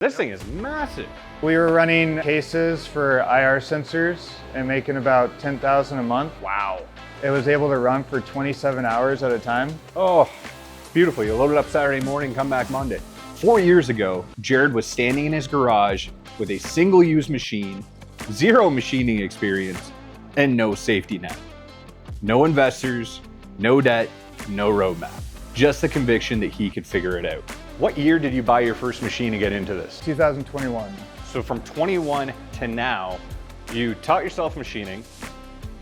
This thing is massive. We were running cases for IR sensors and making about 10,000 a month. Wow. It was able to run for 27 hours at a time. Oh, it's beautiful. You load it up Saturday morning, come back Monday. 4 years ago, Jared was standing in his garage with a single-use machine, zero machining experience, and no safety net. No investors, no debt, no roadmap. Just the conviction that he could figure it out. What year did you buy your first machine to get into this? 2021. So from 21 to now, you taught yourself machining,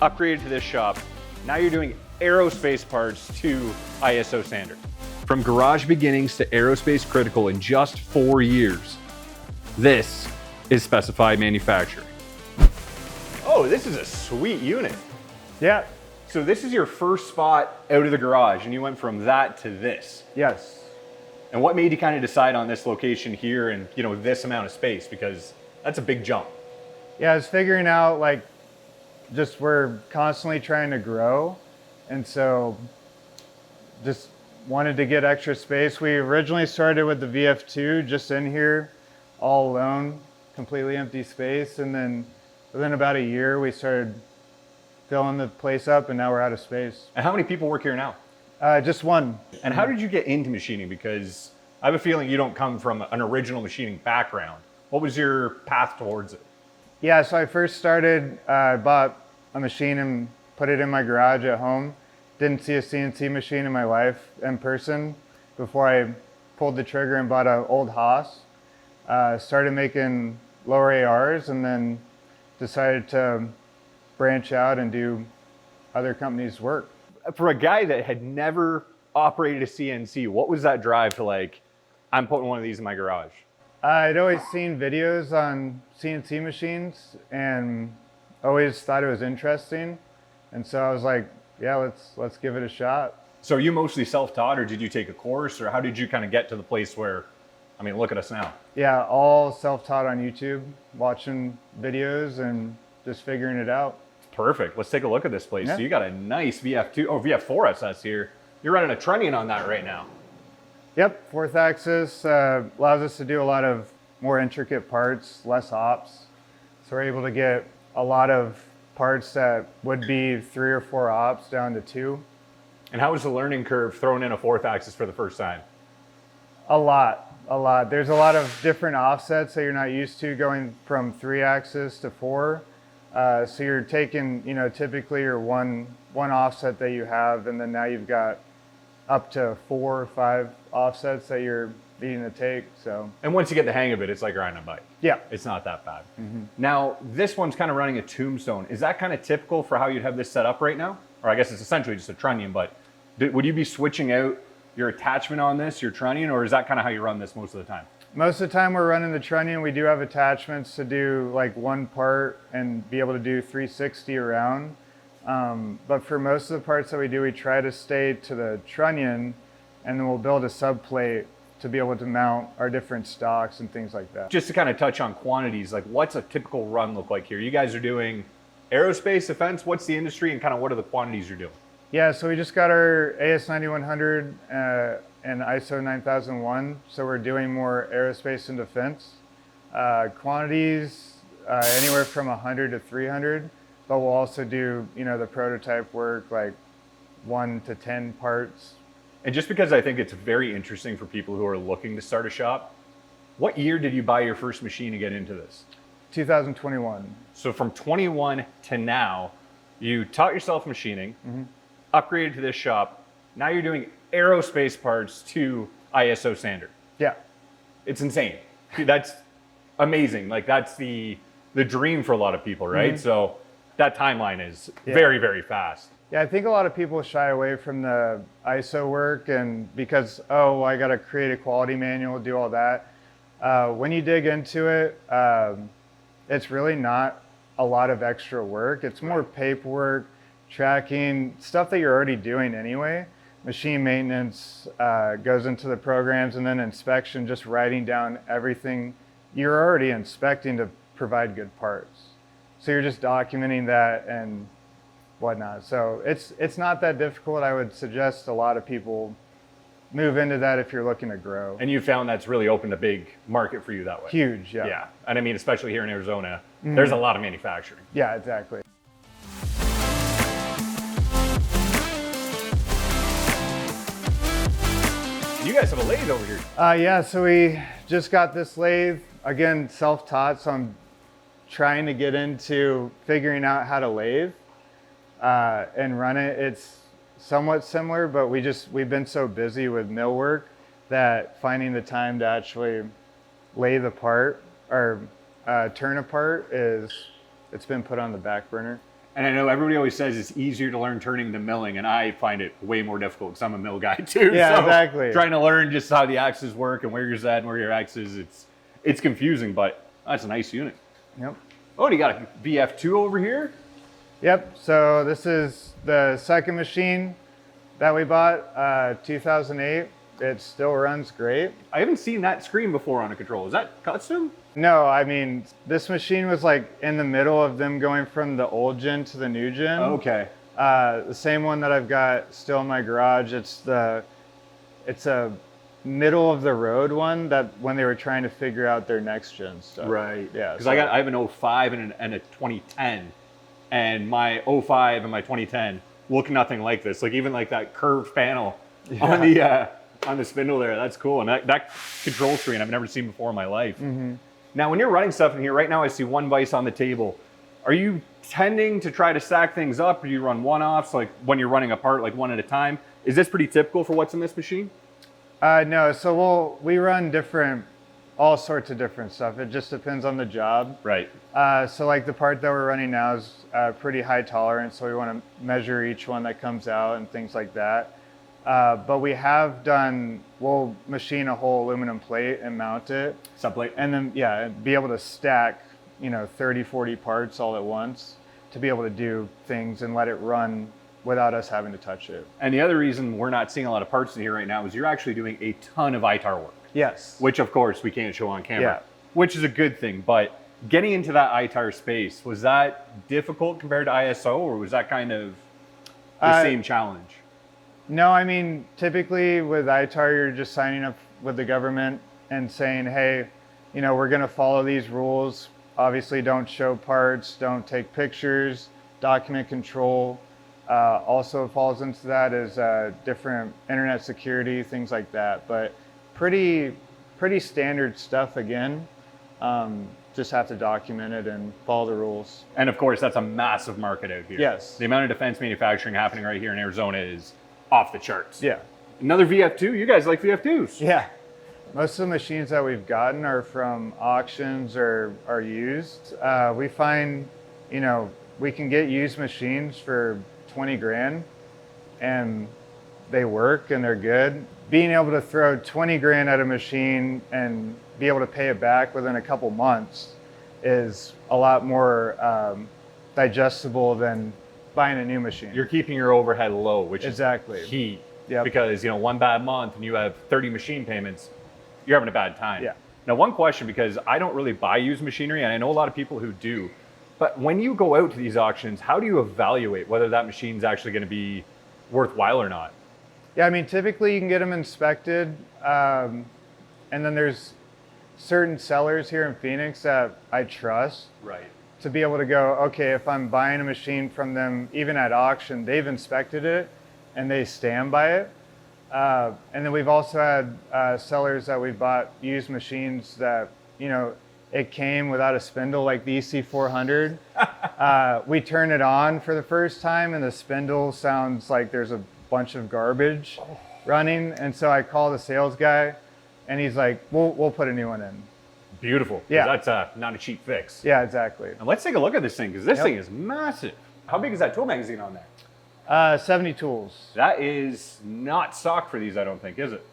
upgraded to this shop. Now you're doing aerospace parts to ISO standard. From garage beginnings to aerospace critical in just 4 years. This is specified manufacturing. Oh, this is a sweet unit. Yeah. So this is your first spot out of the garage and you went from that to this. Yes. And what made you kind of decide on this location here and, you know, this amount of space? Because that's a big jump. Yeah, I was figuring out, like, just we're constantly trying to grow. And so just wanted to get extra space. We originally started with the VF2 just in here, all alone, completely empty space. And then within about a year, we started filling the place up and now we're out of space. And how many people work here now? Just one. And how did you get into machining? Because I have a feeling you don't come from an original machining background. What was your path towards it? Yeah, so I first started, I bought a machine and put it in my garage at home. Didn't see a CNC machine in my life in person before I pulled the trigger and bought an old Haas. Started making lower ARs and then decided to branch out and do other companies' work. For a guy that had never operated a CNC, what was that drive to, like, I'm putting one of these in my garage? I'd always seen videos on CNC machines and always thought it was interesting. And so I was like, yeah, let's give it a shot. So are you mostly self-taught or did you take a course or how did you kind of get to the place where, I mean, look at us now. Yeah, all self-taught on YouTube, watching videos and just figuring it out. Perfect. Let's take a look at this place. Yeah. So you got a nice VF2, oh, VF4 SS here. You're running a trunnion on that right now. Yep, fourth axis allows us to do a lot of more intricate parts, less ops. So we're able to get a lot of parts that would be 3 or 4 ops down to 2. And how was the learning curve throwing in a fourth axis for the first time? A lot. There's a lot of different offsets that you're not used to going from 3 axis to 4. So you're taking, you know, typically your one offset that you have, and then now you've got up to 4 or 5 offsets that you're needing to take. So. And once you get the hang of it, it's like riding a bike. Yeah. It's not that bad. Mm-hmm. Now, this one's kind of running a tombstone. Is that kind of typical for how you'd have this set up right now? Or I guess it's essentially just a trunnion, but would you be switching out your attachment on this, your trunnion, or is that kind of how you run this most of the time? Most of the time we're running the trunnion. We do have attachments to do like one part and be able to do 360 around. But for most of the parts that we do, we try to stay to the trunnion and then we'll build a subplate to be able to mount our different stocks and things like that. Just to kind of touch on quantities, like what's a typical run look like here? You guys are doing aerospace, defense, what's the industry and kind of what are the quantities you're doing? Yeah, so we just got our AS9100 and ISO 9001, so we're doing more aerospace and defense. Quantities anywhere from 100 to 300, but we'll also do, you know, the prototype work, like 1 to 10 parts. And just because I think it's very interesting for people who are looking to start a shop, what year did you buy your first machine to get into this? 2021. So from 21 to now, you taught yourself machining, upgraded to this shop. Now you're doing aerospace parts to ISO standard. Yeah. It's insane. That's amazing. Like that's the dream for a lot of people, right? So that timeline is very, very fast. Yeah, I think a lot of people shy away from the ISO work and because, oh, I got to create a quality manual, do all that. When you dig into it, it's really not a lot of extra work. It's more paperwork, tracking, stuff that you're already doing anyway. Machine maintenance goes into the programs and then inspection, just writing down everything you're already inspecting to provide good parts. So you're just documenting that and whatnot. So it's not that difficult. I would suggest a lot of people move into that if you're looking to grow. And you found that's really opened a big market for you that way. Huge, yeah. Yeah, and I mean, especially here in Arizona, there's a lot of manufacturing. Yeah, exactly. You guys have a lathe over here. Yeah, so we just got this lathe, again, self-taught, so I'm trying to get into figuring out how to lathe and run it. It's somewhat similar, but we've been so busy with mill work that finding the time to actually lathe apart or turn apart it's been put on the back burner. And I know everybody always says it's easier to learn turning than milling, and I find it way more difficult because I'm a mill guy too. Yeah, so exactly. Trying to learn just how the axes work and where your Z and where your X is, it's confusing, but that's a nice unit. Yep. Oh, and you got a VF2 over here? Yep, so this is the second machine that we bought, 2008. It still runs great. I haven't seen that screen before on a control. Is that custom? No, I mean, this machine was like in the middle of them going from the old gen to the new gen. Okay. The same one that I've got still in my garage. It's a middle of the road one that when they were trying to figure out their next gen stuff. Right. Yeah. Because I have an 05 and a 2010, and my 05 and my 2010 look nothing like this. Like even like that curved panel on the spindle there. That's cool. And that control screen I've never seen before in my life. Mm-hmm. Now, when you're running stuff in here, right now I see one vise on the table. Are you tending to try to stack things up, or do you run one-offs, like when you're running apart, like one at a time? Is this pretty typical for what's in this machine? No, so we run all sorts of different stuff. It just depends on the job. Right. So like the part that we're running now is pretty high tolerance, so we want to measure each one that comes out and things like that. But we'll machine a whole aluminum plate and mount it. Subplate. And then, be able to stack, 30, 40 parts all at once to be able to do things and let it run without us having to touch it. And the other reason we're not seeing a lot of parts in here right now is you're actually doing a ton of ITAR work. Yes. Which, of course, we can't show on camera. Yeah. Which is a good thing. But getting into that ITAR space, was that difficult compared to ISO, or was that kind of the same challenge? No, I mean, typically with ITAR, you're just signing up with the government and saying, hey, we're going to follow these rules. Obviously, don't show parts, don't take pictures, document control. Also falls into that is different internet security, things like that. But pretty standard stuff again. Just have to document it and follow the rules. And of course, that's a massive market out here. Yes. The amount of defense manufacturing happening right here in Arizona is off the charts. Yeah. Another VF2? You guys like VF2s? Yeah. Most of the machines that we've gotten are from auctions or are used. We find, we can get used machines for 20 grand and they work and they're good. Being able to throw 20 grand at a machine and be able to pay it back within a couple months is a lot more digestible than buying a new machine. You're keeping your overhead low, which exactly. is key. Yep. Because, one bad month and you have 30 machine payments, you're having a bad time. Yeah. Now, one question, because I don't really buy used machinery, and I know a lot of people who do, but when you go out to these auctions, how do you evaluate whether that machine's actually going to be worthwhile or not? Yeah, I mean, typically you can get them inspected, and then there's certain sellers here in Phoenix that I trust. Right. To be able to go, okay, if I'm buying a machine from them, even at auction, they've inspected it and they stand by it. And then we've also had sellers that we bought used machines that, it came without a spindle, like the EC400. We turn it on for the first time and the spindle sounds like there's a bunch of garbage running. And so I call the sales guy and he's like, we'll put a new one in. Beautiful. Yeah. That's not a cheap fix. Yeah, exactly. And let's take a look at this thing, because this thing is massive. How big is that tool magazine on there? 70 tools. That is not stock for these, I don't think, is it?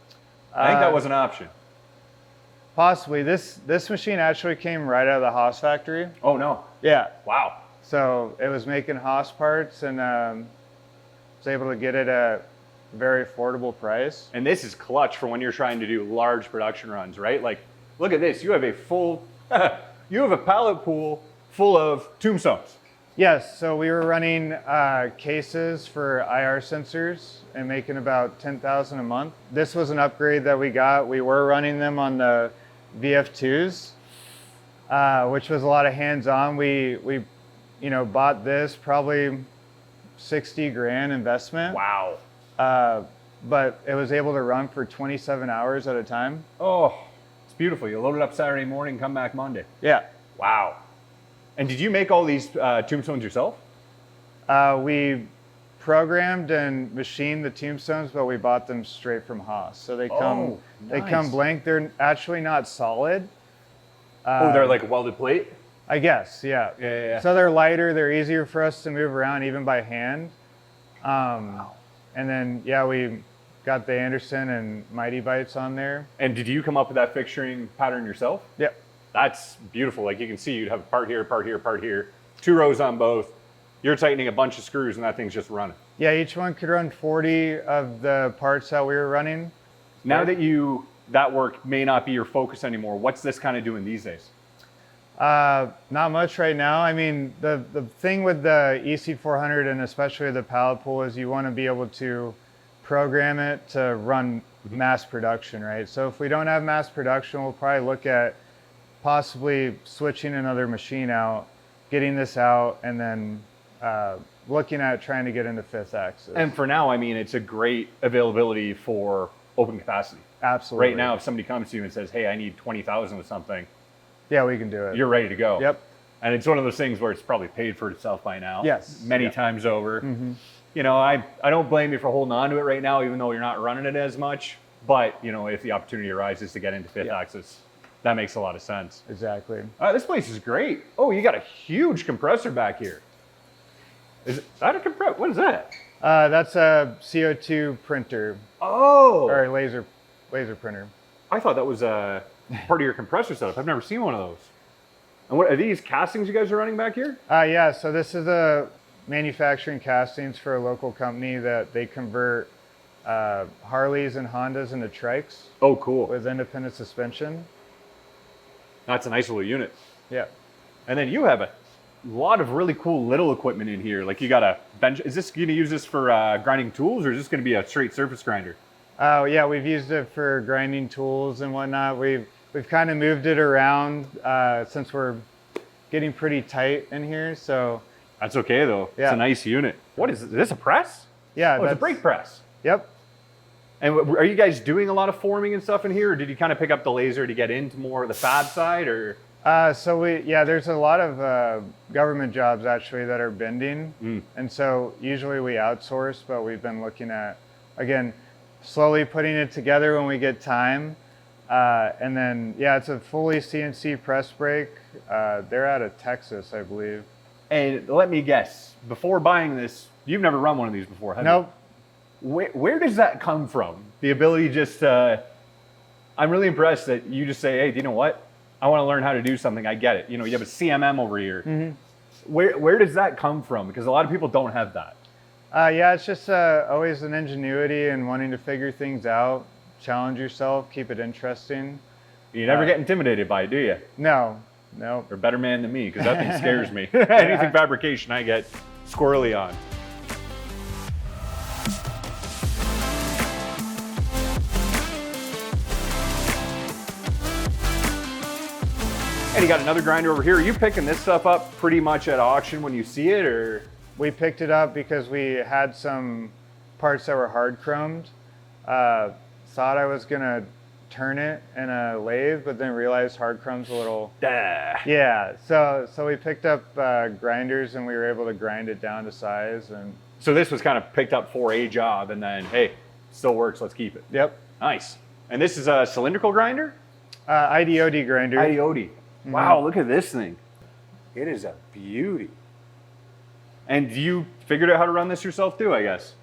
I think that was an option. Possibly. This machine actually came right out of the Haas factory. Oh, no. Yeah. Wow. So it was making Haas parts and was able to get it at a very affordable price. And this is clutch for when you're trying to do large production runs, right? Like, look at this. You have a pallet pool full of tombstones. Yes, so we were running cases for IR sensors and making about 10,000 a month. This was an upgrade that we got. We were running them on the VF2s, which was a lot of hands-on. We bought this probably 60 grand investment. Wow. But it was able to run for 27 hours at a time. Oh, it's beautiful. You load it up Saturday morning, come back Monday. Yeah. Wow. And did you make all these tombstones yourself? We programmed and machined the tombstones, but we bought them straight from Haas. So they come they come blank. They're actually not solid. They're like a welded plate? I guess, yeah. Yeah. So they're lighter. They're easier for us to move around even by hand. And then, yeah, we got the Anderson and Mighty Bites on there. And did you come up with that fixturing pattern yourself? Yep. That's beautiful. Like you can see, you'd have a part here, part here, part here, 2 rows on both. You're tightening a bunch of screws and that thing's just running. Yeah, each one could run 40 of the parts that we were running. Now that that work may not be your focus anymore, what's this kind of doing these days? Not much right now. I mean, the thing with the EC400 and especially the pallet pool is you want to be able to program it to run mass production, right? So if we don't have mass production, we'll probably look at possibly switching another machine out, getting this out, and then looking at trying to get into 5th axis. And for now, I mean, it's a great availability for open capacity. Absolutely. Right now, if somebody comes to you and says, hey, I need 20,000 of something, yeah, we can do it. you're ready to go. Yep. And it's one of those things where it's probably paid for itself by now. Yes. Many times over. You know, I don't blame you for holding on to it right now, even though you're not running it as much. But, you know, if the opportunity arises to get into 5th axis, that makes a lot of sense. Exactly. This place is great. Oh, you got a huge compressor back here. Is that a compressor? What is that? That's a CO2 printer. Oh. Or laser printer. I thought that was part of your compressor setup. I've never seen one of those. And what are these castings you guys are running back here? Yeah, so this is a manufacturing castings for a local company that they convert Harleys and Hondas into trikes. Oh, cool. With independent suspension. That's a nice little unit. Yeah. And then you have a lot of really cool little equipment in here. Like you got a bench. Is this going to use this for grinding tools, or is this going to be a straight surface grinder? Oh, yeah, we've used it for grinding tools and whatnot. We've kind of moved it around since we're getting pretty tight in here. So that's okay though. Yeah. It's a nice unit. What is this? A press? Yeah, it's a brake press. Yep. And are you guys doing a lot of forming and stuff in here, or did you kind of pick up the laser to get into more of the fab side, or? So there's a lot of government jobs actually that are bending, and so usually we outsource, but we've been looking at, again, slowly putting it together when we get time, and then it's a fully CNC press brake. They're out of Texas, I believe. And let me guess, before buying this, you've never run one of these before, have Nope. you? Where does that come from? The ability just, I'm really impressed that you just say, hey, do you know what? I want to learn how to do something. I get it. You know, you have a CMM over here. Where does that come from? Because a lot of people don't have that. It's just always an ingenuity and wanting to figure things out, challenge yourself, keep it interesting. You never get intimidated by it, do you? No. You're a better man than me, because that thing scares me. Anything fabrication, I get squirrely on. And you got another grinder over here. Are you picking this stuff up pretty much at auction when you see it, or? We picked it up because we had some parts that were hard chromed. Thought I was gonna turn it in a lathe, but then realized hard chrome's a little. Yeah. So we picked up grinders and we were able to grind it down to size. And so this was kind of picked up for a job, and then hey, still works. Let's keep it. Yep. Nice. And this is a cylindrical grinder. IDOD grinder. IDOD. Wow, look at this thing. It is a beauty. And you figured out how to run this yourself too, I guess.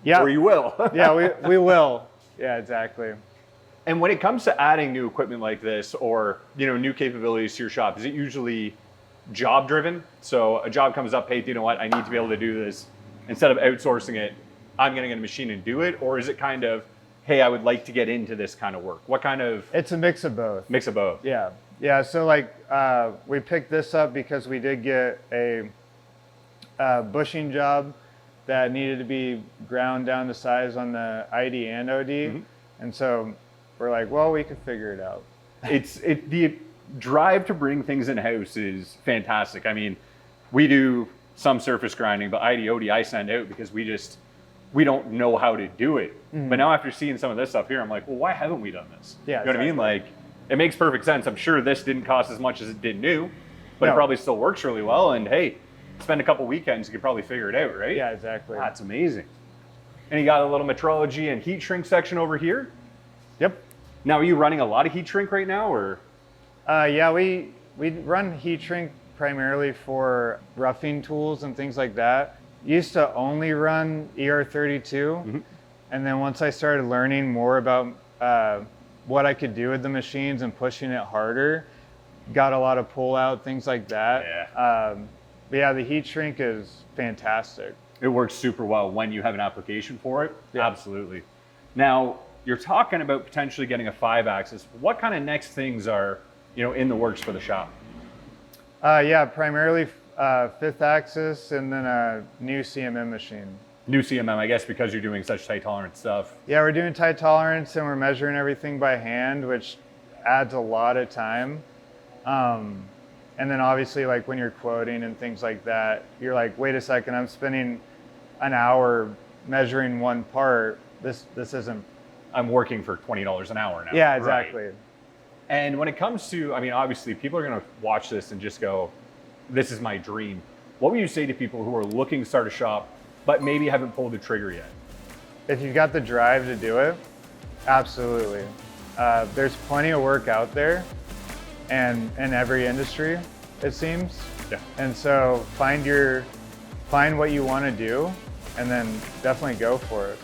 Yeah. Or you will. Yeah, we will. Yeah, exactly. And when it comes to adding new equipment like this, or new capabilities to your shop, is it usually job driven? So a job comes up, hey, do you know what? I need to be able to do this. Instead of outsourcing it, I'm going to get a machine and do it. Or is it kind of, hey, I would like to get into this kind of work? What kind of? It's a mix of both. Mix of both. Yeah. Yeah, so like we picked this up because we did get a bushing job that needed to be ground down to size on the ID and OD. And so we're like, well, we could figure it out. The drive to bring things in-house is fantastic. I mean, we do some surface grinding, but ID, OD I send out because we don't know how to do it. But now after seeing some of this stuff here, I'm like, well, why haven't we done this? Yeah, you know what I mean? Like, it makes perfect sense. I'm sure this didn't cost as much as it did new, but it probably still works really well. And hey, spend a couple weekends, you could probably figure it out, right? Yeah, exactly. That's amazing. And you got a little metrology and heat shrink section over here. Yep. Now, are you running a lot of heat shrink right now, or? Yeah, we run heat shrink primarily for roughing tools and things like that. Used to only run ER32, and then once I started learning more about what I could do with the machines and pushing it harder, got a lot of pull out, things like that. Yeah. But yeah, the heat shrink is fantastic. It works super well when you have an application for it. Yeah. Absolutely. Now, you're talking about potentially getting a 5-axis. What kind of next things are, in the works for the shop? Yeah, primarily 5th axis and then a new CMM machine. New CMM, I guess, because you're doing such tight tolerance stuff. Yeah, we're doing tight tolerance and we're measuring everything by hand, which adds a lot of time. And then obviously, like when you're quoting and things like that, you're like, wait a second, I'm spending an hour measuring one part. This isn't. I'm working for $20 an hour now. Yeah, exactly. Right. And when it comes to, obviously people are going to watch this and just go, this is my dream. What would you say to people who are looking to start a shop, but maybe haven't pulled the trigger yet? If you've got the drive to do it, absolutely. There's plenty of work out there and in every industry, it seems. Yeah. And so find what you want to do and then definitely go for it.